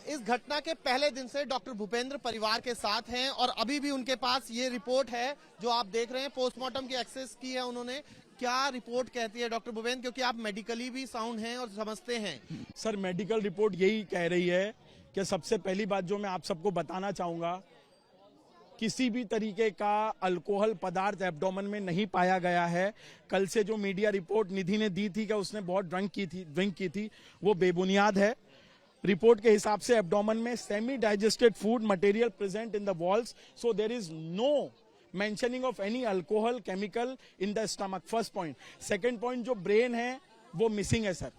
इस घटना के पहले दिन से डॉक्टर भूपेंद्र परिवार के साथ हैं और अभी भी उनके पास ये रिपोर्ट है जो आप देख रहे हैं। पोस्टमार्टम की एक्सेस की है उन्होंने। क्या रिपोर्ट कहती है डॉक्टर भूपेंद्र, क्योंकि आप मेडिकली भी साउंड हैं और समझते हैं। सर, मेडिकल रिपोर्ट यही कह रही है कि सबसे पहली बात जो मैं आप सबको बताना चाहूंगा, किसी भी तरीके का अल्कोहल पदार्थ एब्डोमेन में नहीं पाया गया है। कल से जो मीडिया रिपोर्ट निधि ने दी थी कि उसने बहुत ड्रिंक की थी, वो बेबुनियाद है। रिपोर्ट के हिसाब से एब्डोमेन में semi digested food material present in the walls, so there is no mentioning of any alcohol chemical in the stomach. First point. Second point, जो ब्रेन है वो मिसिंग है सर।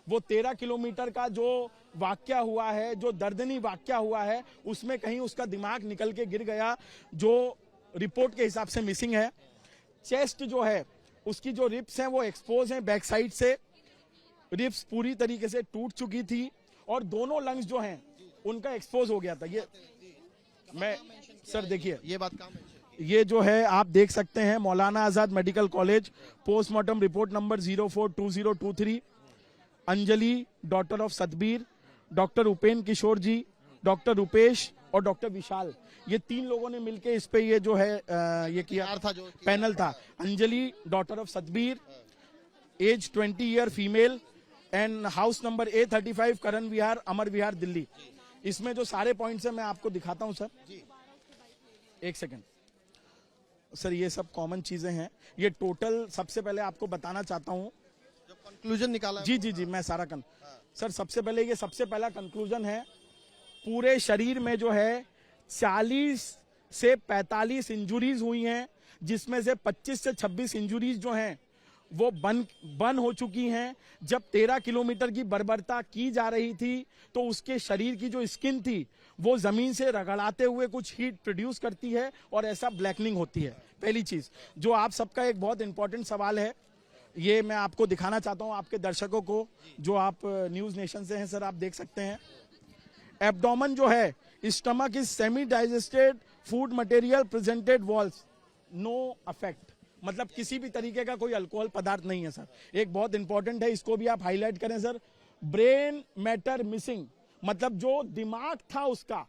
वो 13 किलोमीटर का जो वाकया हुआ है, जो दर्दनी वाकया हुआ है, उसमें कहीं उसका दिमाग निकल के गिर गया, जो रिपोर्ट के हिसाब से मिसिंग है। चेस्ट जो है, उसकी जो रिब्स हैं वो एक्सपोज हैं बैक साइड से। रिब्स पूरी तरीके से टूट चुकी थी और दोनों लंग्स जो हैं उनका एक्सपोज हो गया था। ये मैं सर देखिए, ये बात काम ये जो है आप देख सकते हैं, Maulana Azad Medical College, postmortem report number 042023, Anjali daughter of Satbir, doctor Upen Kishore ji, doctor Rupesh और डॉक्टर विशाल, ये 3 लोगों ने मिलकर इस पे ये जो है ये किया था, जो पैनल था। Anjali daughter of Satbir, age 20 year, female, and house number A35, Karan Vihar, Amar Vihar, Delhi. इसमें जो सारे पॉइंट्स हैं मैं आपको दिखाता हूं सर। एक सेकंड सर, ये सब कॉमन चीजें हैं। ये टोटल सबसे पहले आपको बताना चाहता हूं, कंक्लूजन निकाला। जी मैं सारा सर सबसे पहले ये सबसे पहला कंक्लूजन है, पूरे शरीर में जो है 40 से 45 इंजुरीज हुई हैं, जिसमें से 25 से 26 इंजुरीज जो हैं वो बन हो चुकी हैं। जब 13 किलोमीटर की बर्बरता की जा रही थी तो उसके शरीर की जो स्किन थी वो जमीन से रगड़ाते हुए कुछ हीट प्रोड्यूस करती है और ऐसा ब्लैकनिंग होती है। पहली चीज जो आप सबका एक बहुत इंपॉर्टेंट सवाल है, ये मैं आपको दिखाना चाहता हूं आपके दर्शकों को, जो आप न्यूज नेशन से हैं सर, आप देख सकते हैं। एब्डोमेन जो है, stomach is semi digested food material presented walls, no affect, मतलब किसी भी तरीके का कोई अल्कोहल पदार्थ नहीं है सर। एक बहुत इंपॉर्टेंट है, इसको भी आप हाईलाइट करें सर। ब्रेन मैटर मिसिंग, मतलब जो दिमाग था उसका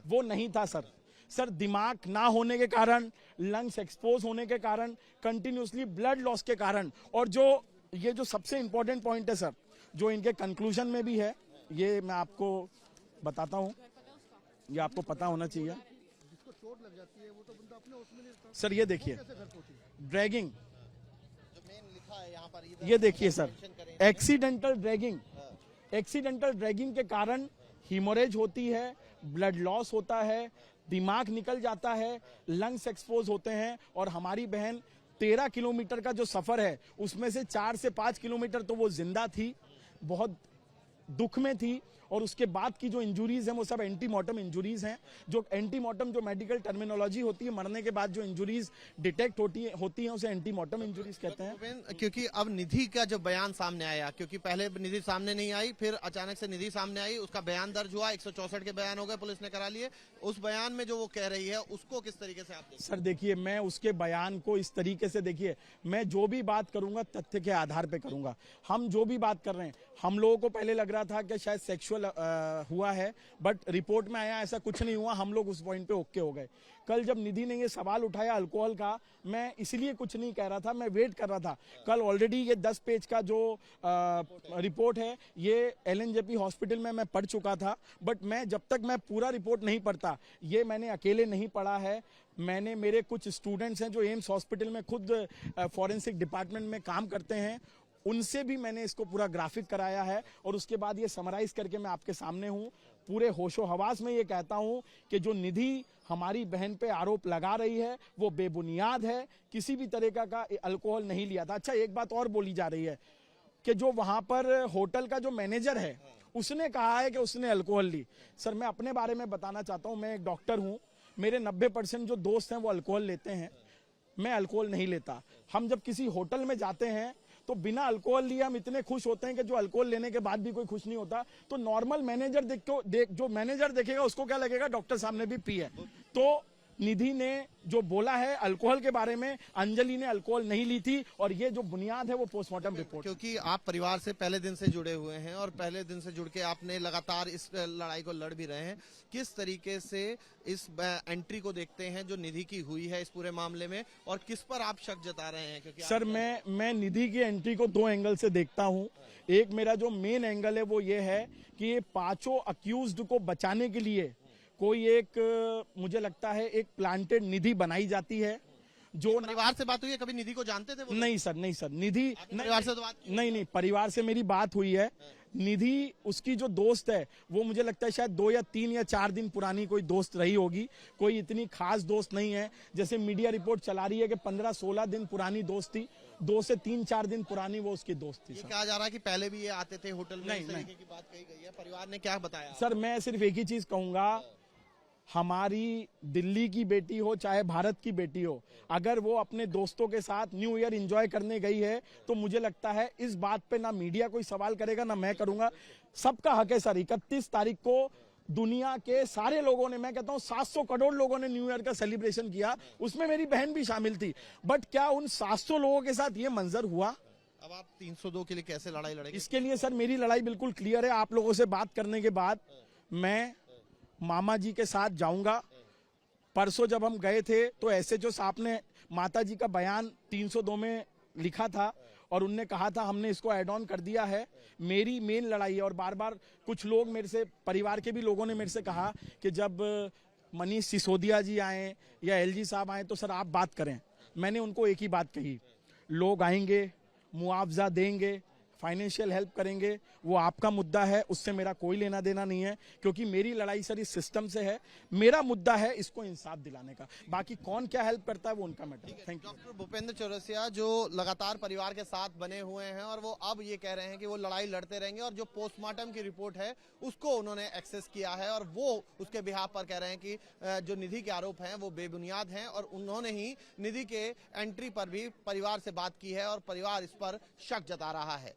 वो नहीं था सर। सर, दिमाग ना होने के कारण, लंग्स एक्सपोज होने के कारण, कंटिन्यूसली ब्लड लॉस के कारण, और जो ये जो सबसे इंपॉर्टेंट पॉइंट है सर, जो इनके कंक्लूजन में भी है, ये मैं आपको बताता हूं, ये आपको पता होना चाहिए सर। ये देखिए ड्रैगिंग, ये देखिए सर, एक्सीडेंटल ड्रैगिंग के कारण हीमोरेज होती है, ब्लड लॉस होता है, दिमाग निकल जाता है, लंग्स एक्सपोज होते हैं। और हमारी बहन 13 किलोमीटर का जो सफर है उसमें से 4 से 5 किलोमीटर तो वो जिंदा थी, बहुत दुख में थी, और उसके बाद की जो इंजुरीज हैं वो सब एंटीमॉर्टम इंजुरीज हैं। जो एंटीमॉर्टम जो मेडिकल टर्मिनोलॉजी होती है, मरने के बाद जो इंजुरीज डिटेक्ट होती हैं उसे एंटीमॉर्टम इंजुरीज कहते हैं। क्योंकि अब निधि का जो बयान सामने आया, क्योंकि पहले निधि सामने नहीं आई, फिर अचानक से निधि सामने आई, उसका बयान दर्ज हुआ, 164 के बयान हो गए, पुलिस ने करा लिए। उस बयान में जो वो कह रही है उसको किस तरीके से आप सर देखिए, मैं उसके बयान को इस तरीके से, देखिए मैं जो भी बात करूंगा तथ्य के आधार पे करूंगा। हम जो भी बात कर रहे हैं, हम लोगों को पहले लग रहा था कि शायद सेक्सुअल हुआ है, बट रिपोर्ट में आया ऐसा कुछ नहीं हुआ। हम लोग उस पॉइंट पे ओके हो गए। कल जब निधि ने ये सवाल उठाया अल्कोहल का, मैं इसलिए कुछ नहीं कह रहा था, मैं वेट कर रहा था। कल ऑलरेडी ये 10 पेज का जो रिपोर्ट है ये LNJP हॉस्पिटल में मैं पढ़ चुका था, बट मैं जब तक मैं पूरा रिपोर्ट नहीं पढ़ता, ये मैंने अकेले नहीं पढ़ा है, मैंने, मेरे कुछ स्टूडेंट्स हैं जो एम्स हॉस्पिटल में खुद फॉरेंसिक डिपार्टमेंट में काम करते हैं, उनसे भी मैंने इसको पूरा ग्राफिक कराया है, और उसके बाद ये समराइज करके मैं आपके सामने हूं। पूरे होशो हवास में ये कहता हूं कि जो निधि हमारी बहन पे आरोप लगा रही है वो बेबुनियाद है, किसी भी तरीका का अल्कोहल नहीं लिया था। अच्छा, एक बात और बोली जा रही है कि जो वहां पर होटल का जो मैनेजर है उसने कहा है कि उसने अल्कोहल ली। सर, मैं अपने बारे में बताना चाहता हूं, मैं एक डॉक्टर हूं, मेरे 90% जो दोस्त हैं वो अल्कोहल लेते हैं, मैं अल्कोहल नहीं लेता। हम जब किसी होटल में जाते हैं तो बिना अल्कोहल लिए हम इतने खुश होते हैं कि जो अल्कोहल लेने के बाद भी कोई खुश नहीं होता। तो नॉर्मल मैनेजर जो मैनेजर देखेगा उसको क्या लगेगा, डॉक्टर साहब ने भी पी है। तो निधि ने जो बोला है अल्कोहल के बारे में, अंजलि ने अल्कोहल नहीं ली थी और ये जो बुनियाद है वो पोस्टमार्टम रिपोर्ट। क्योंकि आप परिवार से पहले दिन से जुड़े हुए हैं और पहले दिन से जुड़ के आपने लगातार इस लड़ाई को लड़ भी रहे हैं, किस तरीके से इस एंट्री को देखते हैं जो निधि की हुई है इस पूरे मामले में, और किस पर आप शक जता रहे हैं? क्योंकि सर मैं निधि की एंट्री को दो एंगल से देखता हूं। एक मेरा जो मेन एंगल है वो ये है कि ये पांचों अक्यूज्ड को बचाने के लिए कोई एक, मुझे लगता है एक प्लांटेड निधि बनाई जाती है। जो परिवार से बात हुई है, कभी निधि को जानते थे वो? नहीं सर, नहीं सर, निधि परिवार से तो बात नहीं, परिवार से मेरी बात हुई है। निधि उसकी जो दोस्त है वो मुझे लगता है शायद 2 या 3 या 4 दिन पुरानी कोई दोस्त रही होगी, कोई इतनी खास दोस्त नहीं है। जैसे मीडिया रिपोर्ट चला रही है कि 15-16 दिन पुरानी दोस्त थी, 2 से 3-4 दिन पुरानी वो उसकी दोस्त थी। कहा जा रहा है कि पहले भी ये आते थे होटल में, इस तरीके की बात कही गई है। परिवार ने क्या बताया? सर मैं सिर्फ एक ही चीज कहूंगा, हमारी दिल्ली की बेटी हो चाहे भारत की बेटी हो, अगर वो अपने दोस्तों के साथ न्यू ईयर एंजॉय करने गई है तो मुझे लगता है इस बात पे ना मीडिया कोई सवाल करेगा ना मैं करूंगा। सबका हक है सर। 31 तारीख को दुनिया के सारे लोगों ने, मैं कहता हूं 700 करोड़ लोगों ने न्यू ईयर का सेलिब्रेशन किया, उसमें मेरी बहन भी शामिल थी। बट क्या उन 700 लोगों के साथ ये मंजर हुआ? अब आप 302 के लिए कैसे लड़ाई लड़ेंगे? इसके लिए सर मेरी लड़ाई बिल्कुल क्लियर है। आप लोगों से बात करने के बाद मैं मामा जी के साथ जाऊंगा। परसों जब हम गए थे तो एसएचओ साहब ने माता जी का बयान 302 में लिखा था और उनने कहा था हमने इसको ऐड ऑन कर दिया है। मेरी मेन लड़ाई है, और बार बार कुछ लोग मेरे से, परिवार के भी लोगों ने मेरे से कहा कि जब मनीष सिसोदिया जी आए या एलजी साहब आए तो सर आप बात करें। मैंने उनको एक ही बात कही, लोग आएंगे, मुआवजा देंगे, फाइनेंशियल हेल्प करेंगे, वो आपका मुद्दा है, उससे मेरा कोई लेना देना नहीं है। क्योंकि मेरी लड़ाई सर इस सिस्टम से है। मेरा मुद्दा है इसको इंसाफ दिलाने का, बाकी कौन क्या हेल्प करता है वो उनका मैटर है। Thank you. Doctor Bhupendra Chaurasia जो लगातार परिवार के साथ बने हुए हैं और वो अब ये कह रहे हैं कि वो लड़ाई लड़ते रहेंगे, और जो पोस्टमार्टम की रिपोर्ट है उसको उन्होंने एक्सेस किया है और वो उसके बिहाफ पर कह रहे हैं कि जो निधि के आरोप हैं वो बेबुनियाद हैं, और उन्होंने ही निधि के एंट्री पर भी परिवार से बात की है और परिवार इस पर शक जता रहा है।